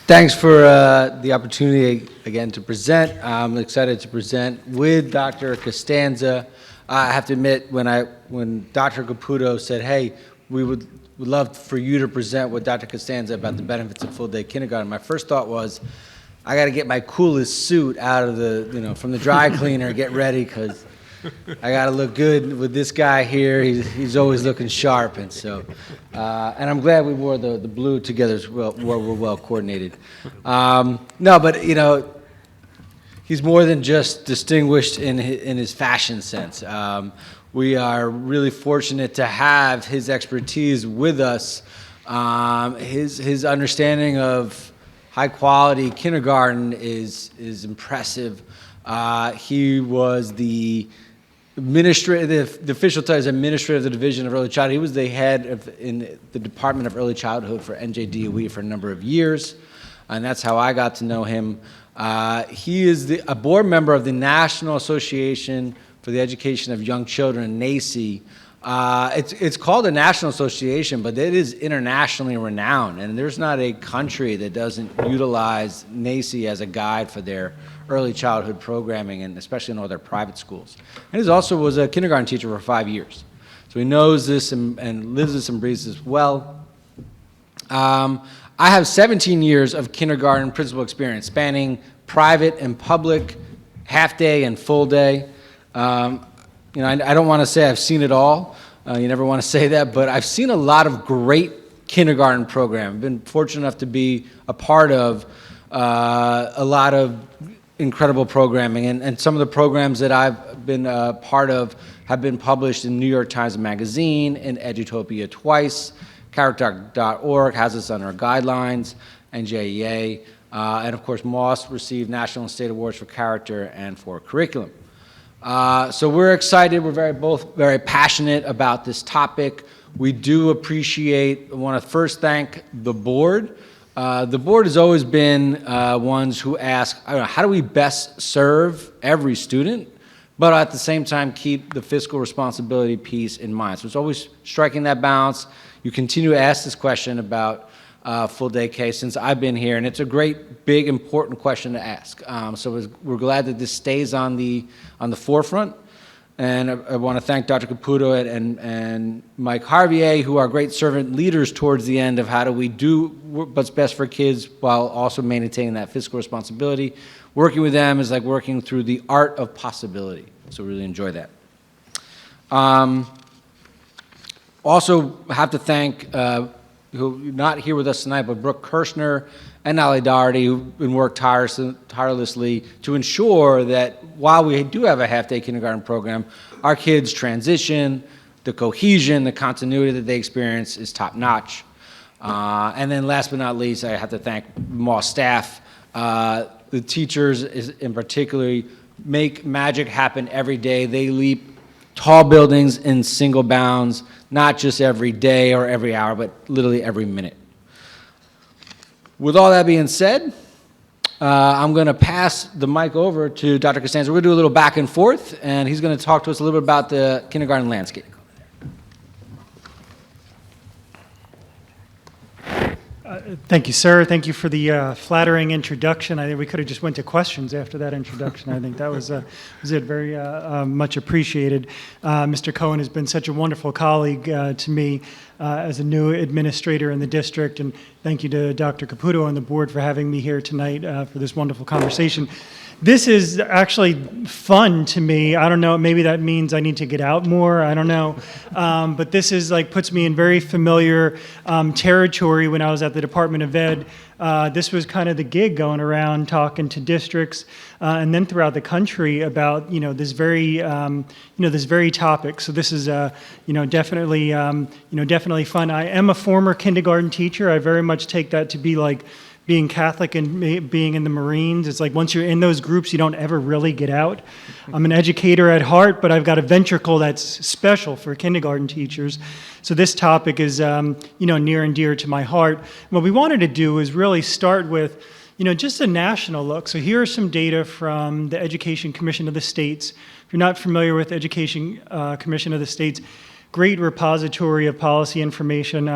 Thanks for the opportunity again to present. I'm excited to present with Dr. Costanza. I have to admit, when Dr. Caputo said, "Hey, we would love for you to present with Dr. Costanza about the benefits of full-day kindergarten," my first thought was, I got to get my coolest suit out of from the dry cleaner, get ready, because I got to look good with this guy here. He's always looking sharp, and so, and I'm glad we wore the blue together as well. We're well coordinated. No, but he's more than just distinguished in his fashion sense. We are really fortunate to have his expertise with us. His understanding of high quality kindergarten is impressive. He was the official title is Administrator of the Division of Early Childhood. He was the head in the Department of Early Childhood for NJDOE for a number of years, and that's how I got to know him. He is a board member of the National Association for the Education of Young Children, NACCE. It's called a national association, but it is internationally renowned, and there's not a country that doesn't utilize NACCE as a guide for their early childhood programming, and especially in all their private schools. And he also was a kindergarten teacher for 5 years. So he knows this and lives this and breathes this well. I have 17 years of kindergarten principal experience, spanning private and public, half day and full day. I don't want to say I've seen it all. You never want to say that, but I've seen a lot of great kindergarten programs. I've been fortunate enough to be a part of a lot of incredible programming, and some of the programs that I've been part of have been published in New York Times Magazine, in Edutopia twice. Character.org has us on our guidelines, and JEA, and of course Moss received national and state awards for character and for curriculum. So we're excited. We're both very passionate about this topic. We do appreciate. I want to first thank the board. The board has always been ones who ask, how do we best serve every student, but at the same time keep the fiscal responsibility piece in mind. So it's always striking that balance. You continue to ask this question about full day K since I've been here, and it's a great, big, important question to ask. So we're glad that this stays on the forefront. And I want to thank Dr. Caputo and Mike Harvier, who are great servant leaders towards the end of how do we do what's best for kids while also maintaining that fiscal responsibility. Working with them is like working through the art of possibility. So really enjoy that. Also have to thank, who not here with us tonight, but Brooke Kirshner and Nali Doherty, who've been worked tirelessly to ensure that while we do have a half-day kindergarten program, our kids' transition, the cohesion, the continuity that they experience is top-notch. And then last but not least, I have to thank Moss staff. The teachers in particular make magic happen every day. They leap tall buildings in single bounds, not just every day or every hour, but literally every minute. With all that being said, I'm going to pass the mic over to Dr. Costanza. We're going to do a little back and forth, and he's going to talk to us a little bit about the kindergarten landscape. Thank you, sir. Thank you for the flattering introduction. I think we could have just went to questions after that introduction. I think that was it. Very much appreciated. Mr. Cohen has been such a wonderful colleague to me as a new administrator in the district, and thank you to Dr. Caputo and the board for having me here tonight for this wonderful conversation. This is actually fun to me. I don't know, maybe that means I need to get out more, I don't know. But this is puts me in very familiar territory when I was at the Department of Ed. This was kind of the gig, going around talking to districts and then throughout the country about this very topic. So this is definitely definitely fun. I am a former kindergarten teacher. I very much take that to be like being Catholic and being in the Marines. It's like once you're in those groups, you don't ever really get out. I'm an educator at heart, but I've got a ventricle that's special for kindergarten teachers. So this topic is near and dear to my heart. What we wanted to do is really start with just a national look. So here are some data from the Education Commission of the States. If you're not familiar with Education Commission of the States, great repository of policy information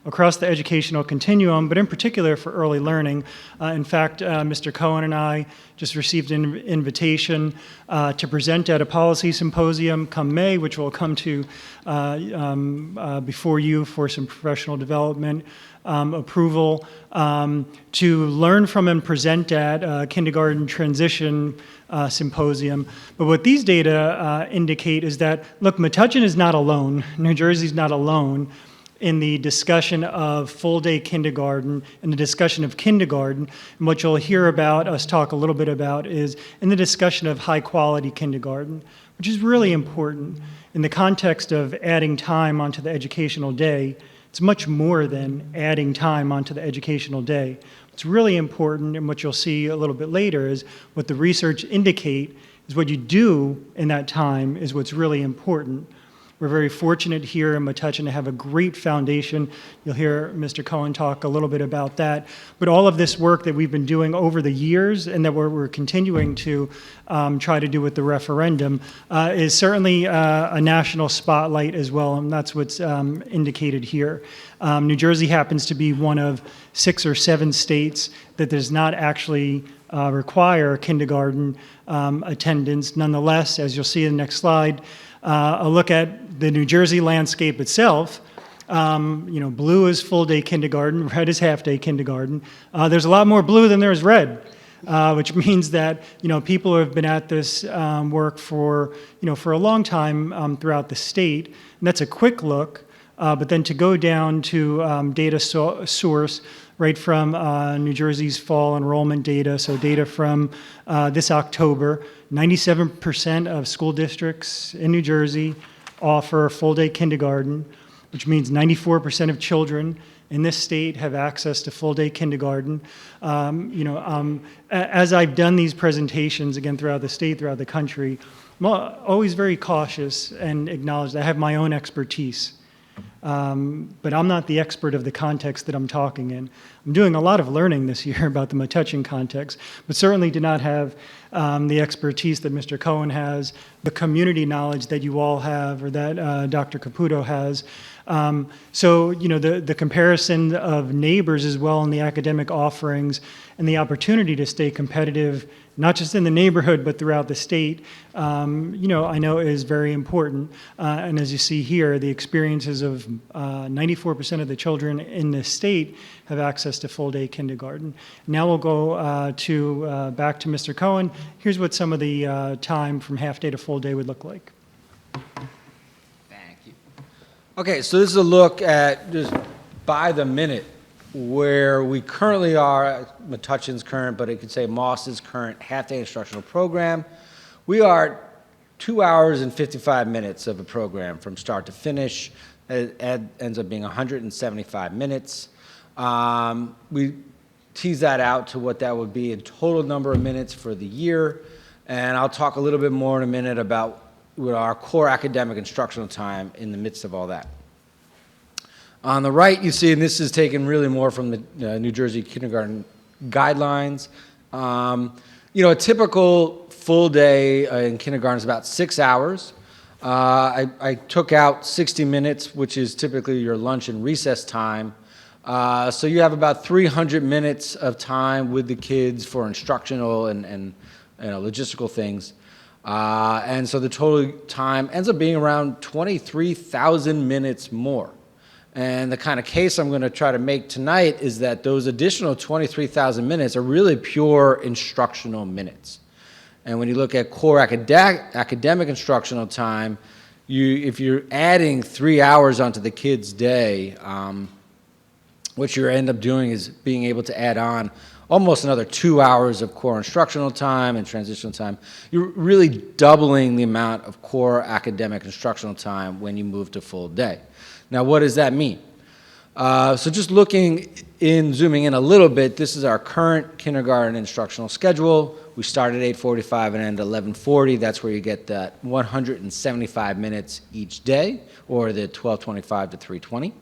across the educational continuum, but in particular for early learning. In fact, Mr. Cohen and I just received an invitation to present at a policy symposium come May, which will come to before you for some professional development approval, to learn from and present at kindergarten transition symposium. But what these data indicate is that, look, Metuchen is not alone. New Jersey's not alone in the discussion of full-day kindergarten and the discussion of kindergarten. And what you'll hear about us talk a little bit about is in the discussion of high-quality kindergarten, which is really important in the context of adding time onto the educational day. It's much more than adding time onto the educational day. What's really important, and what you'll see a little bit later, is what the research indicate is what you do in that time is what's really important. We're very fortunate here in Metuchen to have a great foundation. You'll hear Mr. Cohen talk a little bit about that. But all of this work that we've been doing over the years and that we're continuing to try to do with the referendum is certainly a national spotlight as well, and that's what's indicated here. New Jersey happens to be one of 6 or 7 states that does not actually require kindergarten attendance. Nonetheless, as you'll see in the next slide, a look at the New Jersey landscape itself. Blue is full-day kindergarten, red is half-day kindergarten. There's a lot more blue than there is red, which means that people who have been at this work for a long time throughout the state. And that's a quick look, but then to go down to data source right from New Jersey's fall enrollment data, so data from this October, 97% of school districts in New Jersey offer full-day kindergarten, which means 94% of children in this state have access to full-day kindergarten. As I've done these presentations, again, throughout the state, throughout the country, I'm always very cautious and acknowledge that I have my own expertise. But I'm not the expert of the context that I'm talking in. I'm doing a lot of learning this year about the Metuchen context, but certainly do not have the expertise that Mr. Cohen has, the community knowledge that you all have, or that Dr. Caputo has. So, the comparison of neighbors as well in the academic offerings and the opportunity to stay competitive, not just in the neighborhood, but throughout the state, I know is very important. And as you see here, the experiences of 94% of the children in this state have access to full-day kindergarten. Now we'll go back to Mr. Cohen. Here's what some of the time from half-day to full-day would look like. Thank you. Okay, so this is a look at just by the minute where we currently are, Metuchen's current, but it could say Moss's current half-day instructional program. We are 2 hours and 55 minutes of a program from start to finish. It ends up being 175 minutes. We tease that out to what that would be in total number of minutes for the year, and I'll talk a little bit more in a minute about our core academic instructional time in the midst of all that. On the right, you see, and this is taken really more from the New Jersey kindergarten guidelines. A typical full day in kindergarten is about 6 hours. I took out 60 minutes, which is typically your lunch and recess time. So you have about 300 minutes of time with the kids for instructional and logistical things. And so the total time ends up being around 23,000 minutes more. And the kind of case I'm going to try to make tonight is that those additional 23,000 minutes are really pure instructional minutes. And when you look at core academic instructional time, if you're adding 3 hours onto the kid's day, what you end up doing is being able to add on almost another 2 hours of core instructional time and transitional time. You're really doubling the amount of core academic instructional time when you move to full day. Now, what does that mean? So just zooming in a little bit, this is our current kindergarten instructional schedule. We start at 8:45 and end at 11:40. That's where you get that 175 minutes each day, or the 12:25 to 3:20.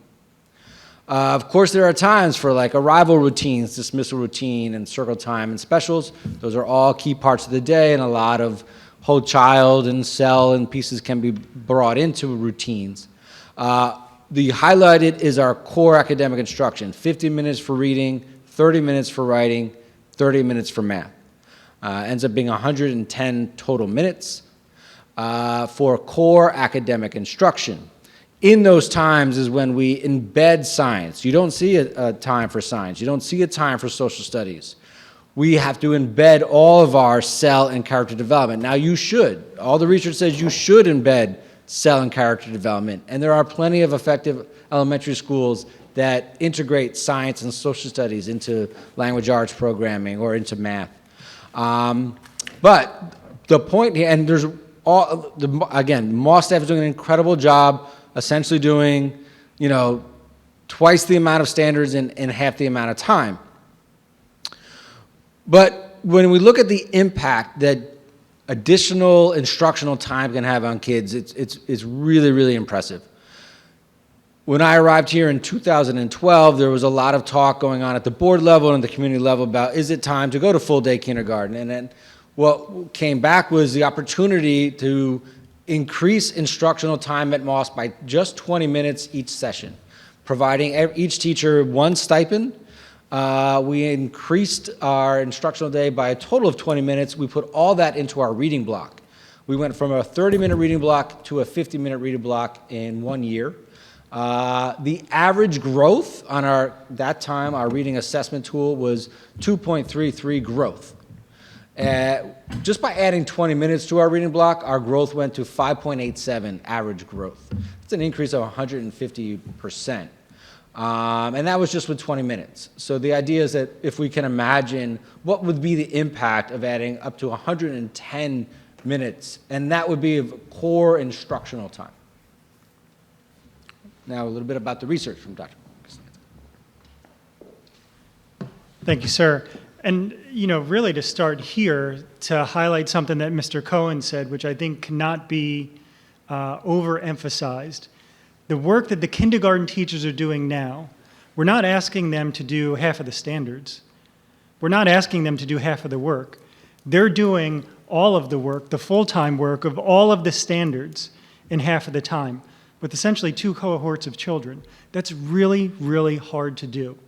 Of course, there are times for like arrival routines, dismissal routine, and circle time and specials. Those are all key parts of the day, and a lot of whole child and cell and pieces can be brought into routines. The highlighted is our core academic instruction, 50 minutes for reading, 30 minutes for writing, 30 minutes for math. Ends up being 110 total minutes for core academic instruction. In those times is when we embed science. You don't see a time for science. You don't see a time for social studies. We have to embed all of our cell and character development. Now you should. All the research says you should embed cell and character development. And there are plenty of effective elementary schools that integrate science and social studies into language arts programming or into math. But the point here, and there's again, Moss staff is doing an incredible job, essentially doing, twice the amount of standards in half the amount of time. But when we look at the impact that additional instructional time can have on kids, it's really, really impressive. When I arrived here in 2012, there was a lot of talk going on at the board level and the community level about, is it time to go to full-day kindergarten? And then what came back was the opportunity to increase instructional time at Moss by just 20 minutes each session, providing each teacher one stipend. We increased our instructional day by a total of 20 minutes. We put all that into our reading block. We went from a 30-minute reading block to a 50-minute reading block in 1 year. The average growth on our reading assessment tool was 2.33 growth. Just by adding 20 minutes to our reading block, our growth went to 5.87 average growth. It's an increase of 150%. And that was just with 20 minutes. So the idea is that if we can imagine what would be the impact of adding up to 110 minutes, and that would be of core instructional time. Now a little bit about the research from Dr. Thank you, sir. And, really to start here, to highlight something that Mr. Cohen said, which I think cannot be overemphasized. The work that the kindergarten teachers are doing now, we're not asking them to do half of the standards. We're not asking them to do half of the work. They're doing all of the work, the full-time work of all of the standards in half of the time, with essentially 2 cohorts of children. That's really, really hard to do.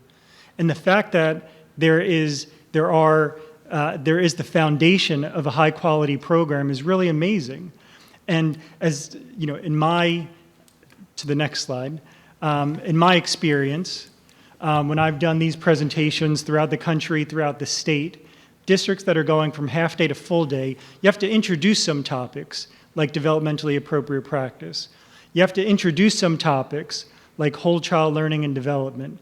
And the fact that there is the foundation of a high-quality program is really amazing. And as, to the next slide, in my experience, when I've done these presentations throughout the country, throughout the state, districts that are going from half day to full day, you have to introduce some topics like developmentally appropriate practice. You have to introduce some topics like whole child learning and development.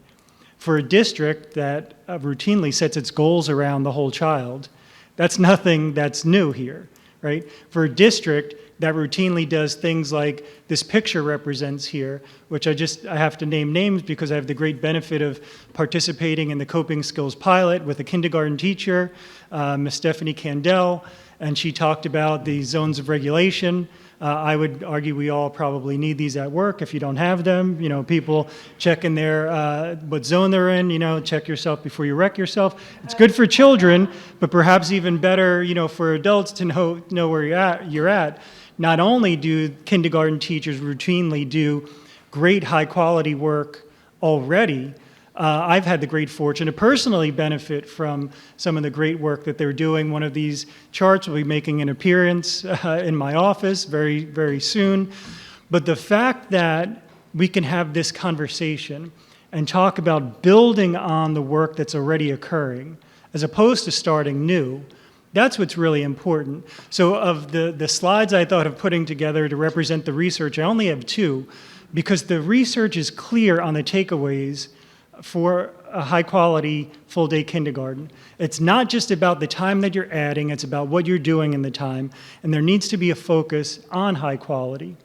For a district that routinely sets its goals around the whole child, that's nothing that's new here, right? For a district that routinely does things like this picture represents here, which I have to name names because I have the great benefit of participating in the coping skills pilot with a kindergarten teacher, Ms. Stephanie Candell, and she talked about the zones of regulation. I would argue we all probably need these at work if you don't have them. People check in their, what zone they're in, check yourself before you wreck yourself. It's good for children, but perhaps even better, for adults to know where you're at. Not only do kindergarten teachers routinely do great high quality work already, I've had the great fortune to personally benefit from some of the great work that they're doing. One of these charts will be making an appearance in my office very, very soon. But the fact that we can have this conversation and talk about building on the work that's already occurring, as opposed to starting new, that's what's really important. So of the slides I thought of putting together to represent the research, I only have 2, because the research is clear on the takeaways for a high-quality full-day kindergarten. It's not just about the time that you're adding, it's about what you're doing in the time, and there needs to be a focus on high quality.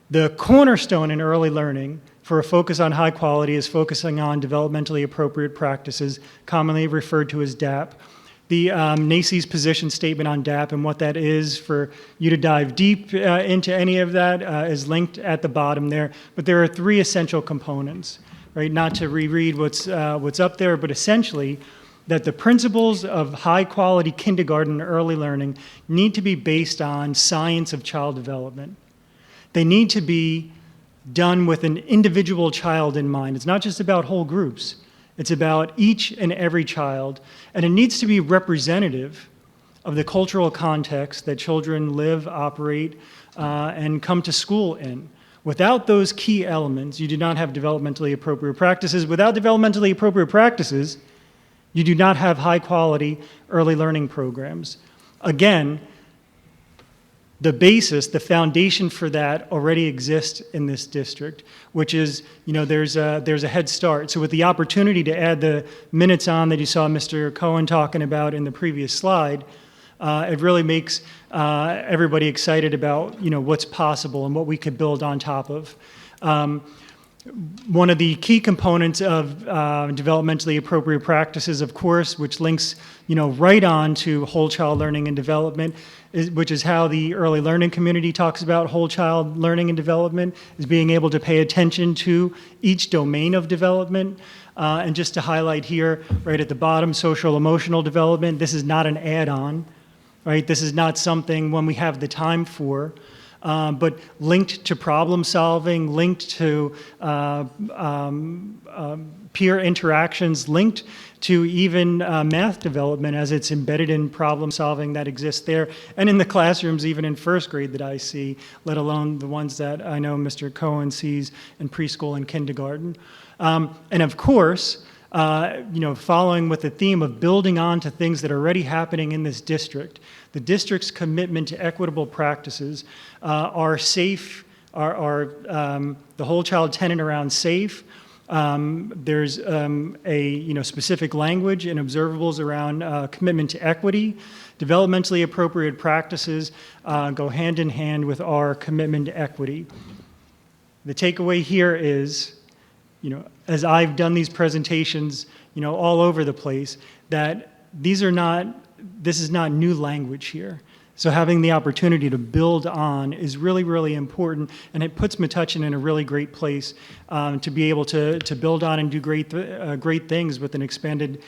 The cornerstone in early learning for a focus on high quality is focusing on developmentally appropriate practices, commonly referred to as DAP. The NACCE's position statement on DAP and what that is for you to dive deep into any of that is linked at the bottom there, but there are 3 essential components. Right, not to reread what's up there, but essentially that the principles of high-quality kindergarten and early learning need to be based on science of child development. They need to be done with an individual child in mind. It's not just about whole groups. It's about each and every child, and it needs to be representative of the cultural context that children live, operate, and come to school in. Without those key elements, you do not have developmentally appropriate practices. Without developmentally appropriate practices, you do not have high-quality early learning programs. Again, the basis, the foundation for that already exists in this district, which is, there's a head start. So with the opportunity to add the minutes on that you saw Mr. Cohen talking about in the previous slide, it really makes everybody excited about, what's possible and what we could build on top of. One of the key components of developmentally appropriate practices, of course, which links, right on to whole child learning and development, which is how the early learning community talks about whole child learning and development, is being able to pay attention to each domain of development. And just to highlight here, right at the bottom, social emotional development, this is not an add-on, right? This is not something when we have the time for. But linked to problem solving, linked to peer interactions, linked to even math development as it's embedded in problem solving that exists there, and in the classrooms even in first grade that I see, let alone the ones that I know Mr. Cohen sees in preschool and kindergarten. And of course, following with the theme of building on to things that are already happening in this district, the district's commitment to equitable practices are safe, are the whole child tenet around safe. There's a specific language and observables around commitment to equity. Developmentally appropriate practices go hand in hand with our commitment to equity. The takeaway here is, as I've done these presentations, all over the place, that this is not new language here. So having the opportunity to build on is really, really important, and it puts Metuchen in a really great place to be able to build on and do great things with an expanded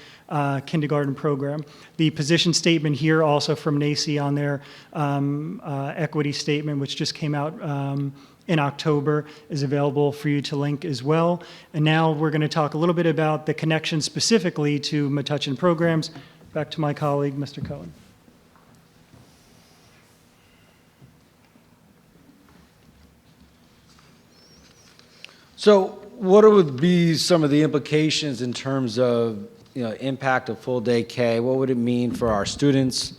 kindergarten program. The position statement here, also from NACE on their equity statement, which just came out in October, is available for you to link as well. And now we're going to talk a little bit about the connection specifically to Metuchen programs. Back to my colleague, Mr. Cohen. So what would be some of the implications in terms of impact of full day K? What would it mean for our students?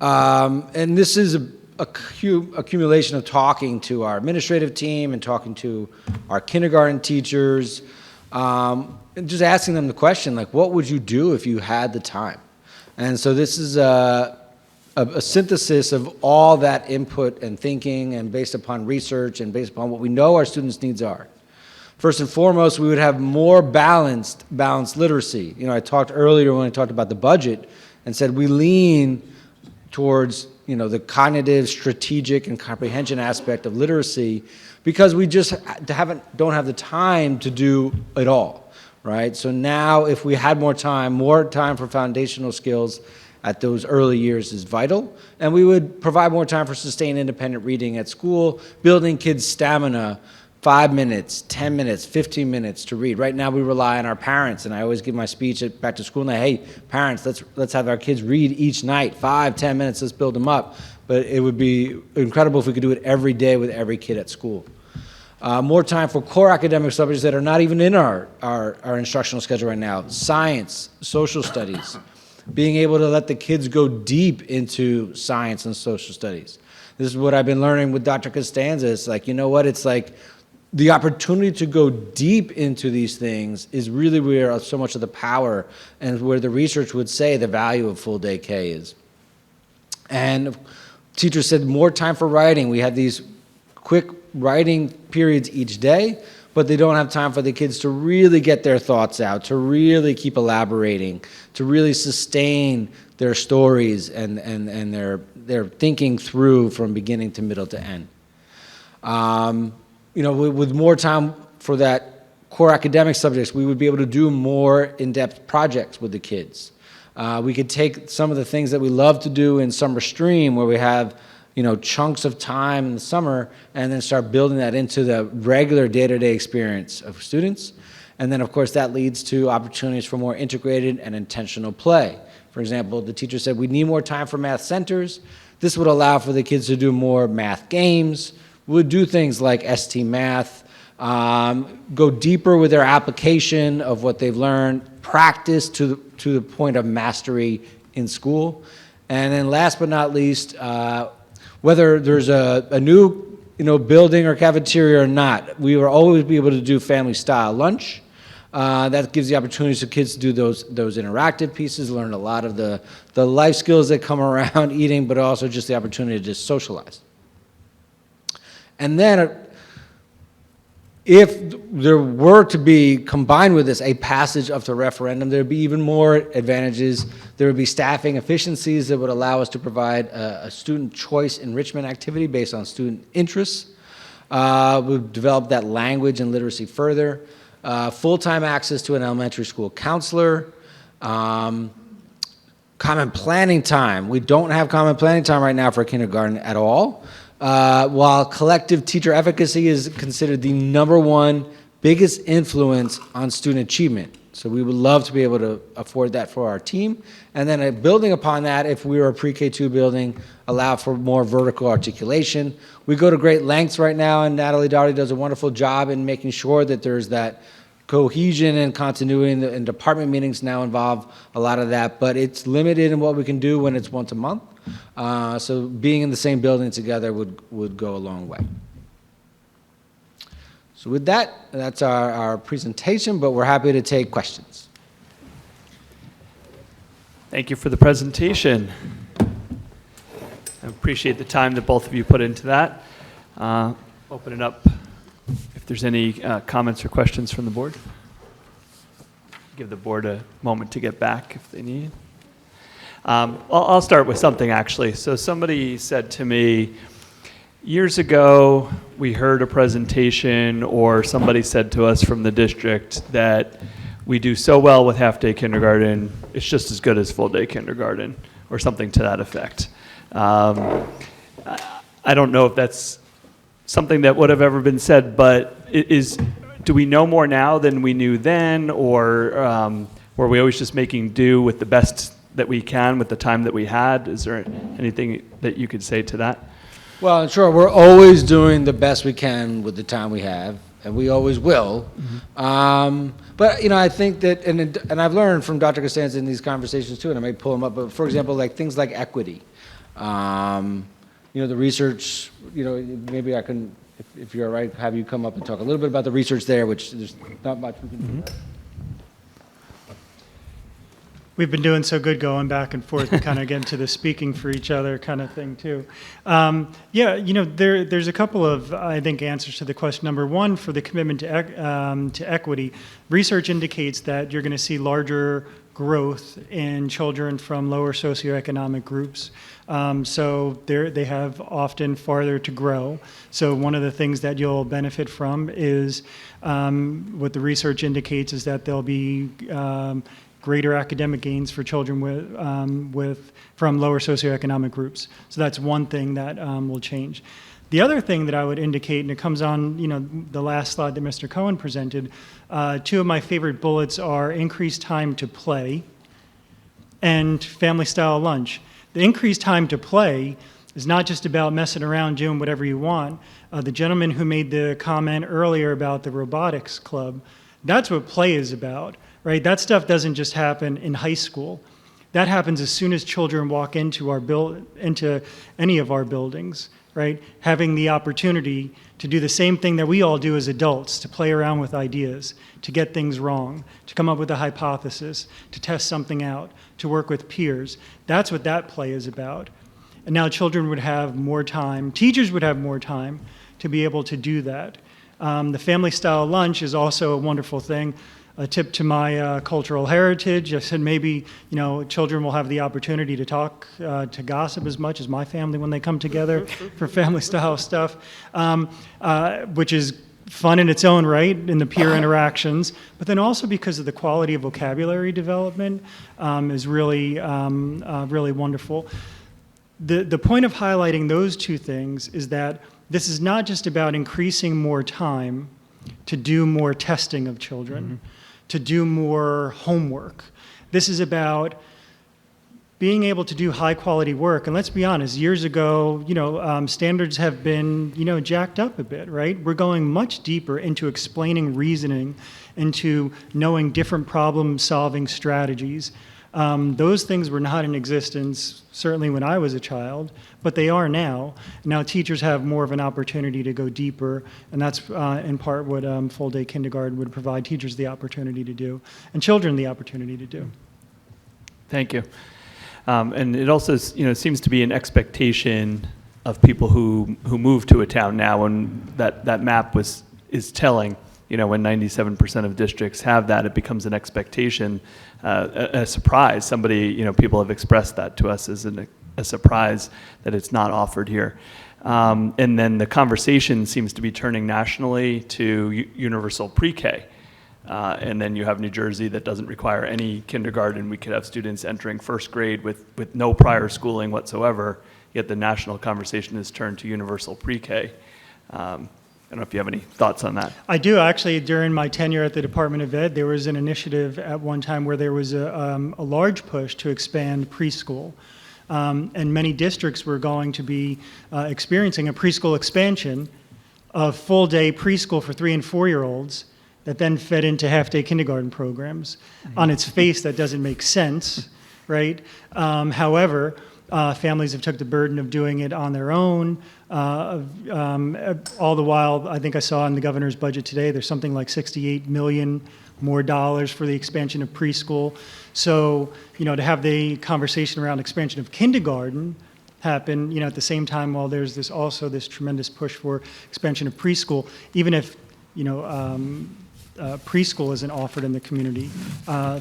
And this is a accumulation of talking to our administrative team and talking to our kindergarten teachers, and just asking them the question, like, what would you do if you had the time? And so this is a synthesis of all that input and thinking, and based upon research and based upon what we know our students' needs are. First and foremost, we would have more balanced literacy. I talked earlier when I talked about the budget and said we lean towards the cognitive, strategic, and comprehension aspect of literacy because we just don't have the time to do it all, right? So now if we had more time for foundational skills at those early years is vital, and we would provide more time for sustained independent reading at school, building kids' stamina, 5 minutes, 10 minutes, 15 minutes to read. Right now we rely on our parents, and I always give my speech at back to school and hey, parents, let's have our kids read each night, 5, 10 minutes, let's build them up. But it would be incredible if we could do it every day with every kid at school. More time for core academic subjects that are not even in our instructional schedule right now. Science, social studies, being able to let the kids go deep into science and social studies. This is what I've been learning with Dr. Costanza. It's like, it's like, the opportunity to go deep into these things is really where so much of the power and where the research would say the value of full day K is. And teachers said more time for writing. We have these quick writing periods each day, but they don't have time for the kids to really get their thoughts out, to really keep elaborating, to really sustain their stories and their thinking through from beginning to middle to end. With more time for that core academic subjects, we would be able to do more in-depth projects with the kids. We could take some of the things that we love to do in summer stream, where we have chunks of time in the summer, and then start building that into the regular day-to-day experience of students. And then, of course, that leads to opportunities for more integrated and intentional play. For example, the teacher said we need more time for math centers. This would allow for the kids to do more math games. We would do things like ST Math, go deeper with their application of what they've learned, practice to the point of mastery in school. And then last but not least, whether there's a new building or cafeteria or not, we will always be able to do family style lunch. That gives the opportunities for kids to do those interactive pieces, learn a lot of the life skills that come around eating, but also just the opportunity to just socialize. And then if there were to be, combined with this, a passage of the referendum, there would be even more advantages. There would be staffing efficiencies that would allow us to provide a student choice enrichment activity based on student interests. We've developed that language and literacy further. Full-time access to an elementary school counselor. Common planning time. We don't have common planning time right now for kindergarten at all. While collective teacher efficacy is considered the #1 biggest influence on student achievement. So we would love to be able to afford that for our team. And then building upon that, if we were a pre-K2 building, allow for more vertical articulation. We go to great lengths right now, and Natalie Daugherty does a wonderful job in making sure that there's that cohesion and continuity, and department meetings now involve a lot of that, but it's limited in what we can do when it's once a month. So being in the same building together would go a long way. So with that, that's our presentation, but we're happy to take questions. Thank you for the presentation. I appreciate the time that both of you put into that. Open it up if there's any comments or questions from the board. Give the board a moment to get back if they need. I'll start with something, actually. So somebody said to me, years ago, we heard a presentation, or somebody said to us from the district that we do so well with half-day kindergarten, it's just as good as full-day kindergarten, or something to that effect. I don't know if that's something that would have ever been said, but do we know more now than we knew then, or were we always just making do with the best that we can with the time that we had? Is there anything that you could say to that? Well, sure, we're always doing the best we can with the time we have, and we always will. Mm-hmm. But I think that, and I've learned from Dr. Costanza in these conversations too, and I may pull them up, but for example, like things like equity. The research, maybe I can, if you're all right, have you come up and talk a little bit about the research there, which there's not much we can do. Mm-hmm. We've been doing so good going back and forth, kind of getting to the speaking for each other kind of thing too. There's a couple of, I think, answers to the question. Number one, for the commitment to equity, research indicates that you're going to see larger growth in children from lower socioeconomic groups. So they have often farther to grow. So one of the things that you'll benefit from is what the research indicates is that there'll be greater academic gains for children from lower socioeconomic groups. So that's one thing that will change. The other thing that I would indicate, and it comes on the last slide that Mr. Cohen presented, two of my favorite bullets are increased time to play and family style lunch. The increased time to play is not just about messing around doing whatever you want. The gentleman who made the comment earlier about the robotics club, that's what play is about. Right? That stuff doesn't just happen in high school. That happens as soon as children walk into into any of our buildings, right? Having the opportunity to do the same thing that we all do as adults, to play around with ideas, to get things wrong, to come up with a hypothesis, to test something out, to work with peers. That's what that play is about. And now children would have more time, teachers would have more time to be able to do that. The family style lunch is also a wonderful thing. A tip to my cultural heritage. I said maybe children will have the opportunity to talk, to gossip as much as my family when they come together for family style stuff, which is fun in its own right in the peer interactions. But then also because of the quality of vocabulary development is really really wonderful. The point of highlighting those two things is that this is not just about increasing more time to do more testing of children, to do more homework. This is about being able to do high quality work. And let's be honest, years ago, standards have been, jacked up a bit, right? We're going much deeper into explaining reasoning, into knowing different problem solving strategies. Those things were not in existence, certainly when I was a child, but they are now. Now teachers have more of an opportunity to go deeper, and that's in part what full day kindergarten would provide teachers the opportunity to do, and children the opportunity to do. Thank you. And it also, seems to be an expectation of people who move to a town now, and that map is telling. When 97% of districts have that, it becomes an expectation, a surprise. People have expressed that to us as a surprise that it's not offered here. And then the conversation seems to be turning nationally to universal pre-K. And then you have New Jersey that doesn't require any kindergarten. We could have students entering first grade with no prior schooling whatsoever, yet the national conversation is turned to universal pre-K. I don't know if you have any thoughts on that. I do. Actually, during my tenure at the Department of Ed, there was an initiative at one time where there was a large push to expand preschool. And many districts were going to be experiencing a preschool expansion of full-day preschool for 3- and 4-year-olds that then fed into half-day kindergarten programs. On its face, that doesn't make sense, right? However, families have took the burden of doing it on their own. All the while, I think I saw in the governor's budget today, there's something like $68 million more dollars for the expansion of preschool. So, to have the conversation around expansion of kindergarten happen, at the same time while there's this tremendous push for expansion of preschool, even if, preschool isn't offered in the community.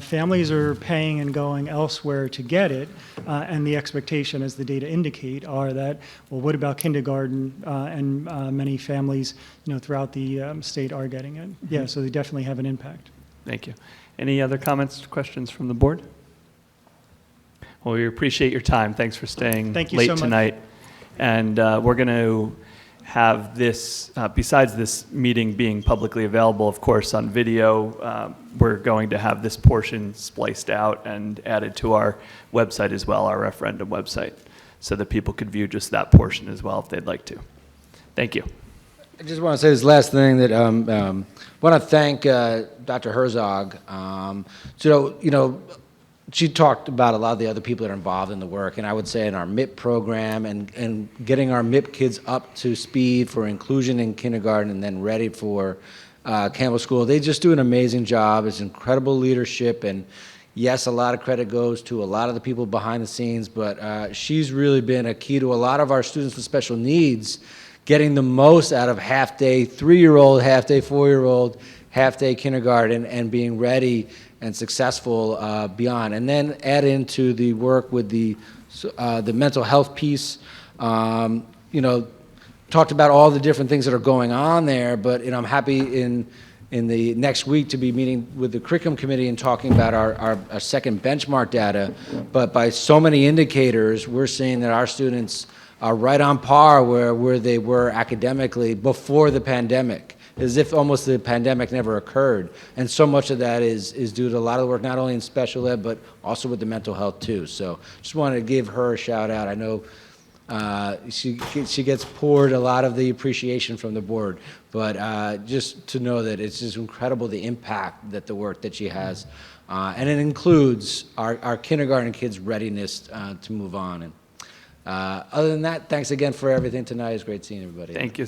Families are paying and going elsewhere to get it, and the expectation, as the data indicate, are that, well, what about kindergarten? And many families, throughout the state are getting it. Yeah, so they definitely have an impact. Thank you. Any other comments, questions from the board? Well, we appreciate your time. Thanks for staying Thank you late so much. tonight. And we're going to have this, besides this meeting being publicly available, of course, on video, we're going to have this portion spliced out and added to our website as well, our referendum website, so that people could view just that portion as well if they'd like to. Thank you. I just want to say this last thing that want to thank Dr. Herzog. She talked about a lot of the other people that are involved in the work, and I would say in our MIP program and getting our MIP kids up to speed for inclusion in kindergarten and then ready for Campbell School. They just do an amazing job. It's incredible leadership, and yes, a lot of credit goes to a lot of the people behind the scenes, but she's really been a key to a lot of our students with special needs getting the most out of half-day 3-year-old, half-day 4-year-old, half-day kindergarten, and being ready and successful beyond. And then add into the work with the mental health piece. Talked about all the different things that are going on there, but I'm happy in the next week to be meeting with the curriculum committee and talking about our second benchmark data. But by so many indicators, we're seeing that our students are right on par where they were academically before the pandemic, as if almost the pandemic never occurred. And so much of that is due to a lot of the work, not only in special ed, but also with the mental health too. So just wanted to give her a shout out. I know she gets poured a lot of the appreciation from the board, but just to know that it's just incredible the impact that the work that she has. And it includes our kindergarten kids' readiness to move on. And other than that, thanks again for everything tonight. It's great seeing everybody. Thank you.